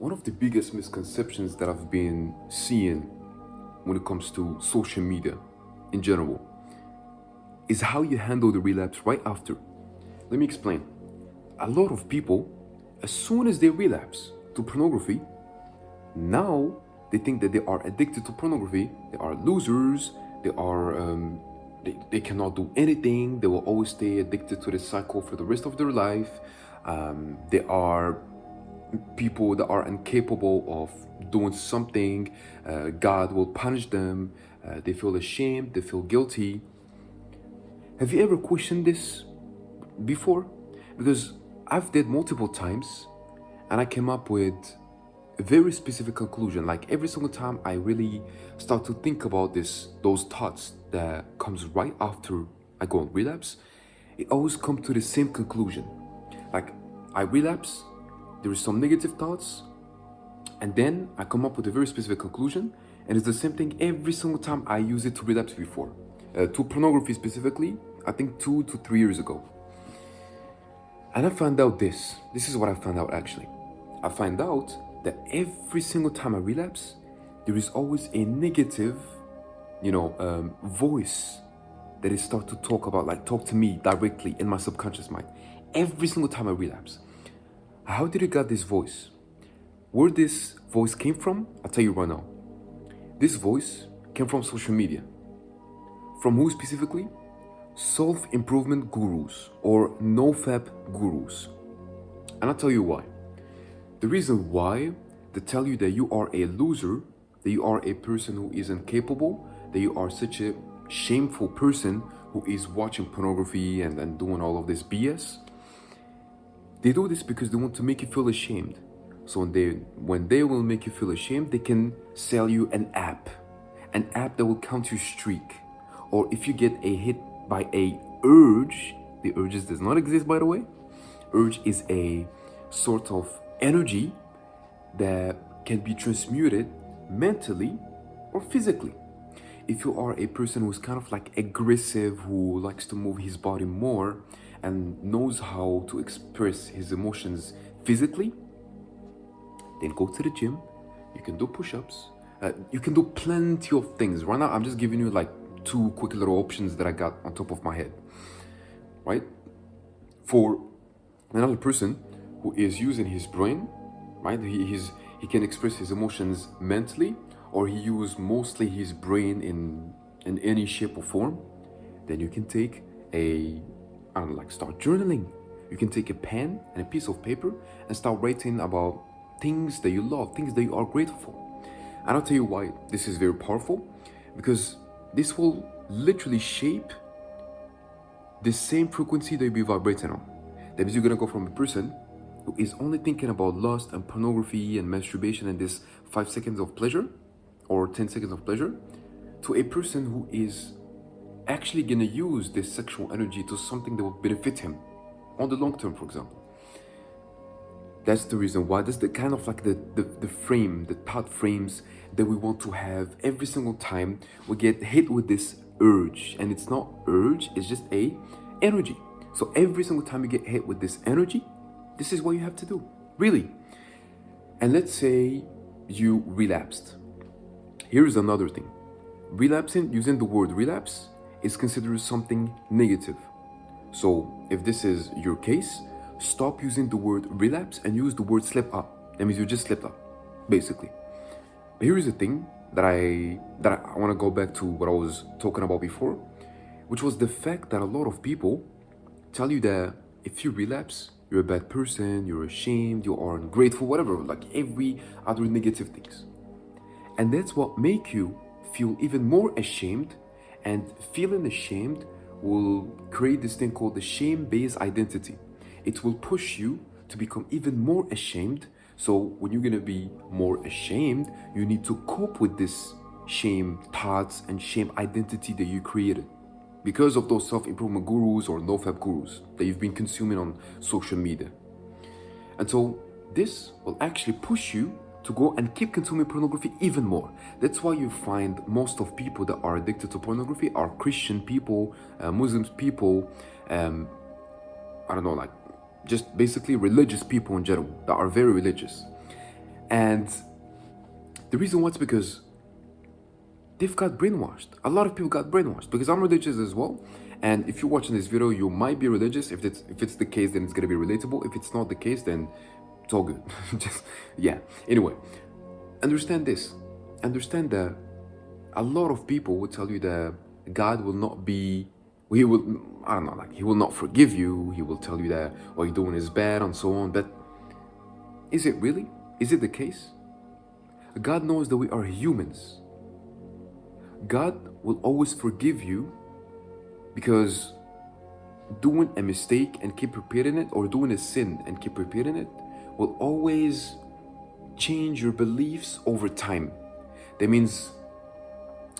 One of the biggest misconceptions that I've been seeing when it comes to social media in general is how you handle the relapse right after. Let me explain. A lot of people, as soon as they relapse to pornography, now they think that they are addicted to pornography, they are losers, they cannot do anything, they will always stay addicted to this cycle for the rest of their life. They are people that are incapable of doing something. God will punish them. They feel ashamed, they feel guilty. Have you ever questioned this before? Because I've did multiple times and I came up with a very specific conclusion. Like every single time I really start to think about those thoughts that comes right after I go on relapse, it always comes to the same conclusion. Like I relapse, there is some negative thoughts, and then I come up with a very specific conclusion, and it's the same thing every single time I use it to relapse before. To pornography specifically, I think 2 to 3 years ago. And I found out this is what I found out actually. I find out that every single time I relapse, there is always a negative, voice that is start to talk to me directly in my subconscious mind. Every single time I relapse. How did it get this voice? Where this voice came from, I'll tell you right now. This voice came from social media. From who specifically? Self-improvement gurus or no-fap gurus. And I'll tell you why. The reason why they tell you that you are a loser, that you are a person who is incapable, that you are such a shameful person who is watching pornography and doing all of this BS. They do this because they want to make you feel ashamed. So when they will make you feel ashamed, they can sell you an app that will count your streak. Or if you get a hit by a urge, the urges does not exist, by the way. Urge is a sort of energy that can be transmuted mentally or physically. If you are a person who's kind of like aggressive, who likes to move his body more and knows how to express his emotions physically, then go to the gym. You can do push-ups. You can do plenty of things. Right now, I'm just giving you like 2 quick little options that I got on top of my head, right? For another person who is using his brain, right? He can express his emotions mentally, or he use mostly his brain in any shape or form. Then you can take start journaling. You can take a pen and a piece of paper and start writing about things that you love, things that you are grateful for. And I'll tell you why this is very powerful, because this will literally shape the same frequency that you'll be vibrating on. That means you're gonna go from a person who is only thinking about lust and pornography and masturbation and this 5 seconds of pleasure or 10 seconds of pleasure to a person who is actually gonna use this sexual energy to something that will benefit him on the long term, for example. That's the reason why. That's the kind of like the frame, the thought frames that we want to have every single time we get hit with this urge. And it's not urge, it's just a energy. So every single time you get hit with this energy, this is what you have to do, really. And let's say you relapsed. Here's another thing. Relapsing, using the word relapse, is considered something negative. So if this is your case, stop using the word relapse and use the word slip up. That means you just slipped up, basically. But here is the thing that I want to go back to what I was talking about before, which was the fact that a lot of people tell you that if you relapse, you're a bad person, you're ashamed, you are ungrateful, whatever, like every other negative things. And that's what make you feel even more ashamed, and feeling ashamed will create this thing called the shame-based identity. It will push you to become even more ashamed. So when you're gonna be more ashamed, you need to cope with this shame thoughts and shame identity that you created because of those self-improvement gurus or no-fap gurus that you've been consuming on social media. And so this will actually push you to go and keep consuming pornography even more. That's why you find most of people that are addicted to pornography are Christian people, Muslims people, just basically religious people in general that are very religious. And the reason why is because they've got brainwashed. A lot of people got brainwashed because I'm religious as well. And if you're watching this video, you might be religious. If it's the case, then it's gonna be relatable. If it's not the case, then it's all good. Just yeah. Anyway, understand this. Understand that a lot of people will tell you that God will not be. He will. I don't know. Like he will not forgive you. He will tell you that what you're doing is bad and so on. But is it really? Is it the case? God knows that we are humans. God will always forgive you because doing a mistake and keep repeating it, or doing a sin and keep repeating it, will always change your beliefs over time. That means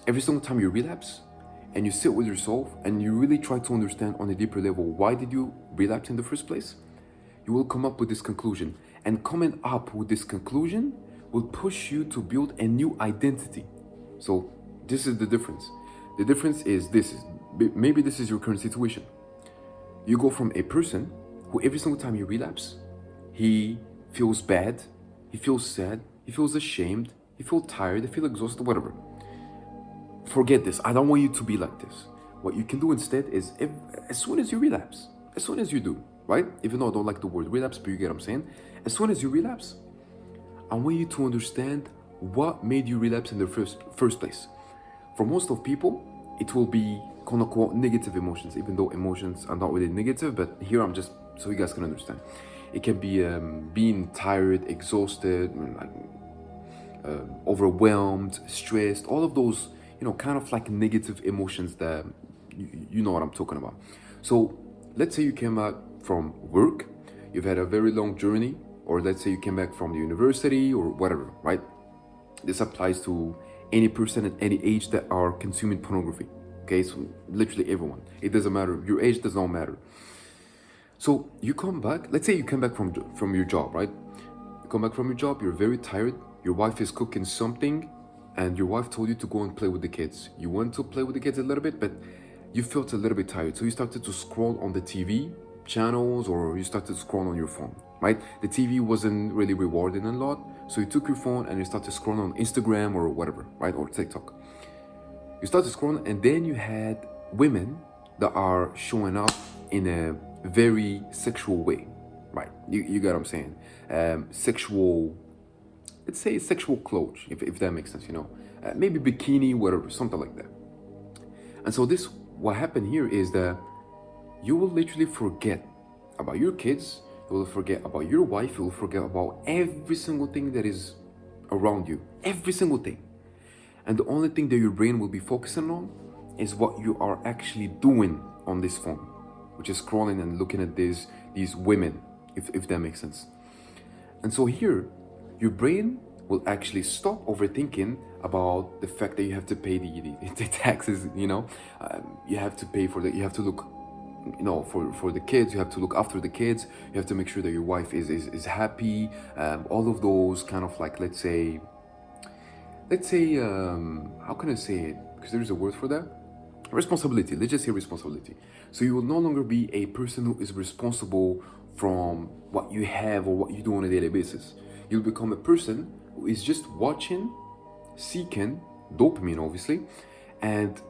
every single time you relapse and you sit with yourself and you really try to understand on a deeper level, why did you relapse in the first place? You will come up with this conclusion. And coming up with this conclusion will push you to build a new identity. So this is the difference. The difference is maybe this is your current situation. You go from a person who every single time you relapse, he feels bad, he feels sad, he feels ashamed, he feels tired, he feels exhausted, whatever. Forget this. I don't want you to be like this. What you can do instead is, as soon as you relapse, as soon as you do, right? Even though I don't like the word relapse, but you get what I'm saying. As soon as you relapse, I want you to understand what made you relapse in the first place. For most of people, it will be quote unquote negative emotions, even though emotions are not really negative, but here I'm just so you guys can understand. It can be being tired, exhausted, overwhelmed, stressed, all of those, kind of like negative emotions that you know what I'm talking about. So let's say you came back from work, you've had a very long journey, or let's say you came back from the university or whatever, right? This applies to any person at any age that are consuming pornography. Okay, so literally everyone. It doesn't matter. Your age does not matter. So you come back. Let's say you come back from your job, right? You come back from your job. You're very tired. Your wife is cooking something, and your wife told you to go and play with the kids. You went to play with the kids a little bit, but you felt a little bit tired. So you started to scroll on the TV channels, or you started to scroll on your phone, right? The TV wasn't really rewarding a lot. So you took your phone and you started scrolling on Instagram or whatever, right? Or TikTok. You started scrolling, and then you had women that are showing up in a very sexual way, right? You get what I'm saying? Sexual, let's say sexual clothes, if that makes sense, maybe bikini, whatever, something like that. And so what happened here is that you will literally forget about your kids, you will forget about your wife, you will forget about every single thing that is around you, every single thing. And the only thing that your brain will be focusing on is what you are actually doing on this phone, which is scrolling and looking at these women, if that makes sense. And so here, your brain will actually stop overthinking about the fact that you have to pay the taxes, you have to pay for that, you have to look, for the kids, you have to look after the kids, you have to make sure that your wife is happy, all of those kind of like, let's say, how can I say it? Because there's a word for that. Responsibility. Let's just say responsibility. So you will no longer be a person who is responsible from what you have or what you do on a daily basis. You'll become a person who is just watching, seeking dopamine, obviously, and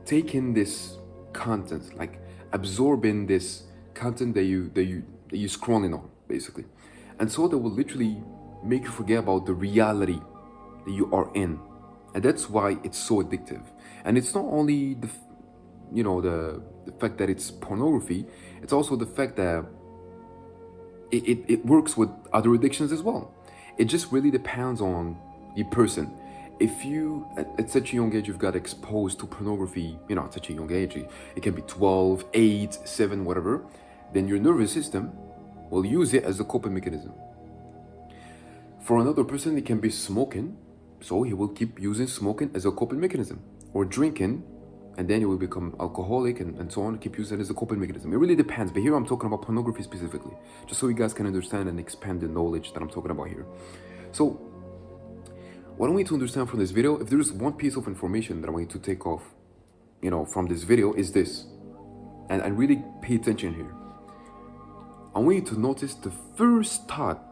taking this content, like absorbing this content that you scrolling on, basically. And so that will literally make you forget about the reality that you are in. And that's why it's so addictive. And it's not only the fact that it's pornography, it's also the fact that it works with other addictions as well. It just really depends on the person. If you, at such a young age, you've got exposed to pornography, at such a young age, it can be 12, 8, 7, whatever, then your nervous system will use it as a coping mechanism. For another person, it can be smoking, so he will keep using smoking as a coping mechanism, or drinking, and then he will become alcoholic and so on, keep using it as a coping mechanism. It really depends, but here I'm talking about pornography specifically, just so you guys can understand and expand the knowledge that I'm talking about here. So, what I want you to understand from this video, if there's one piece of information that I want you to take off, from this video, is this, and really pay attention here. I want you to notice the first thought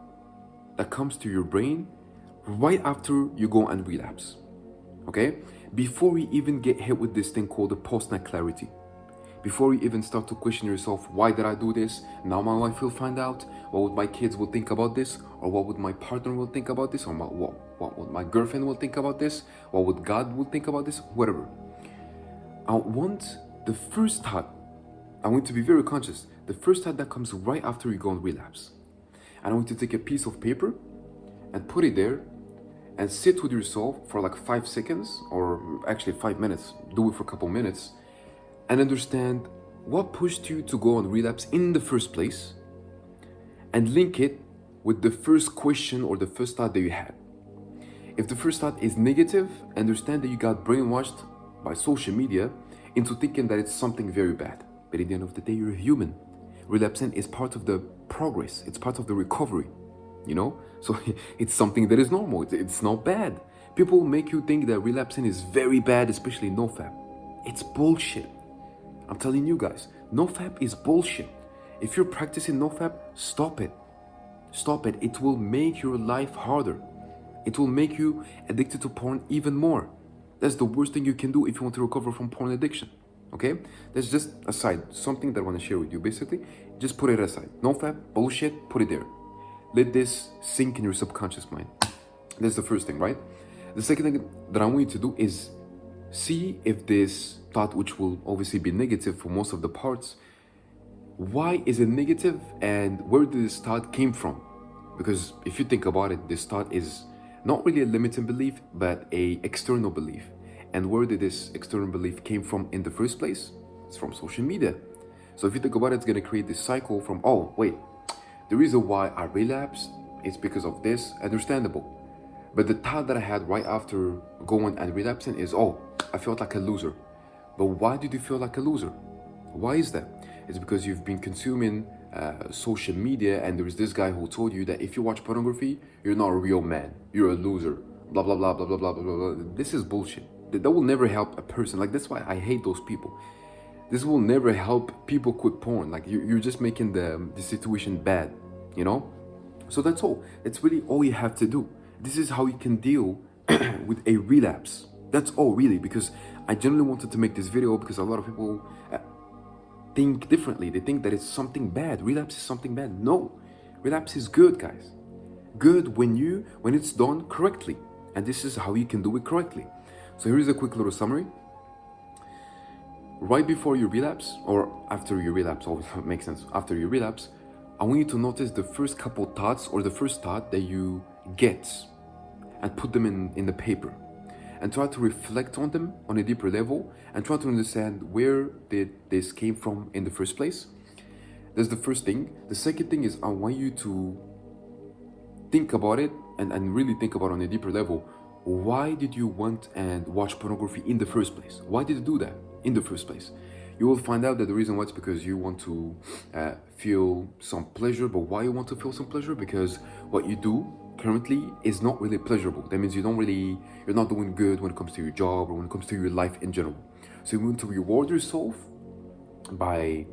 that comes to your brain right after you go and relapse. Okay? Before you even get hit with this thing called the post-nut clarity. Before you even start to question yourself, why did I do this? Now my wife will find out. What would my kids will think about this? Or what would my partner will think about this? Or what would my girlfriend will think about this? What would God will think about this? Whatever. I want the first thought, I want to be very conscious. The first thought that comes right after you go on relapse. And I want you to take a piece of paper and put it there and sit with yourself for like 5 seconds, or actually 5 minutes. Do it for a couple minutes and understand what pushed you to go on relapse in the first place, and link it with the first question or the first thought that you had. If the first thought is negative, understand that you got brainwashed by social media into thinking that it's something very bad. But at the end of the day, you're a human. Relapsing is part of the progress. It's part of the recovery, you know? So it's something that is normal. It's not bad. People make you think that relapsing is very bad, especially NoFap. It's bullshit. I'm telling you guys, NoFap is bullshit. If you're practicing NoFap, stop it. Stop it. It will make your life harder. It will make you addicted to porn even more. That's the worst thing you can do if you want to recover from porn addiction. Okay? That's just aside, something that I want to share with you. Basically, just put it aside. NoFap, bullshit, put it there. Let this sink in your subconscious mind. That's the first thing, right? The second thing that I want you to do is see if this thought, which will obviously be negative for most of the parts, why is it negative and where did this thought came from? Because if you think about it, this thought is not really a limiting belief, but a external belief. And where did this external belief came from in the first place? It's from social media. So if you think about it, it's going to create this cycle from, oh, wait, the reason why I relapsed is because of this, understandable. But the thought that I had right after going and relapsing is, oh, I felt like a loser. But why did you feel like a loser? Why is that? It's because you've been consuming social media, and there is this guy who told you that if you watch pornography, you're not a real man. You're a loser. Blah, blah, blah, blah, blah, blah, blah, blah. This is bullshit. That will never help a person. Like, that's why I hate those people. This will never help people quit porn. Like, you're just making the situation bad, you know? So that's all. That's really all you have to do. This is how you can deal with a relapse. That's all, really, because I genuinely wanted to make this video because a lot of people think differently. They think that it's something bad. Relapse is something bad. No, relapse is good, guys. Good when it's done correctly. And this is how you can do it correctly. So here's a quick little summary. Right before you relapse, or after you relapse, always makes sense. After you relapse, I want you to notice the first couple thoughts or the first thought that you get and put them in the paper. And try to reflect on them on a deeper level and try to understand where did this came from in the first place. That's the first thing. The second thing is I want you to think about it and really think about it on a deeper level. Why did you want and watch pornography in the first place? Why did you do that in the first place? You will find out that the reason why it's because you want to feel some pleasure. But why you want to feel some pleasure? Because what you do currently is not really pleasurable. That means you're not doing good when it comes to your job or when it comes to your life in general. So you want to reward yourself by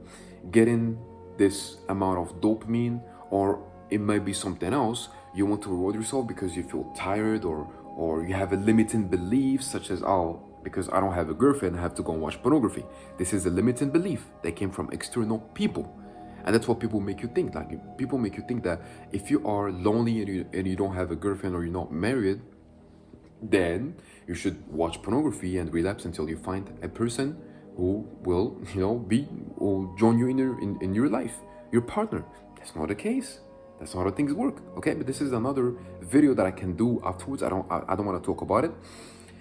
getting this amount of dopamine, or it might be something else. You want to reward yourself because you feel tired, or you have a limiting belief such as, oh, because I don't have a girlfriend, I have to go and watch pornography. This is a limiting belief that came from external people. And that's what people make you think. Like, people make you think that if you are lonely and you don't have a girlfriend or you're not married, then you should watch pornography and relapse until you find a person who will, will join you in your life, your partner. That's not the case. That's not how things work. Okay, but this is another video that I can do afterwards. I don't want to talk about it,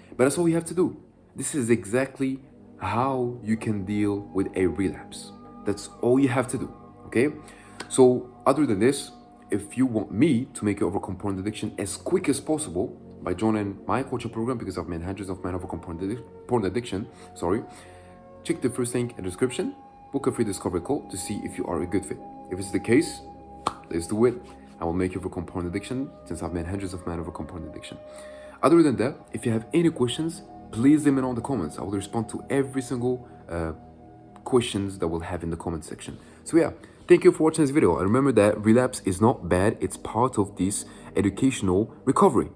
but that's all we have to do. This is exactly how you can deal with a relapse. That's all you have to do. Okay, so other than this, if you want me to make you overcome porn addiction as quick as possible by joining my coaching program, because I've made hundreds of men overcome porn addiction, check the first link in the description, book a free discovery call to see if you are a good fit. If it's the case, let's do it. I will make you overcome porn addiction, since I've made hundreds of men overcome porn addiction. Other than that, if you have any questions, please leave them in the comments. I will respond to every single questions that we'll have in the comment section. So yeah, thank you for watching this video. And remember that relapse is not bad. It's part of this educational recovery.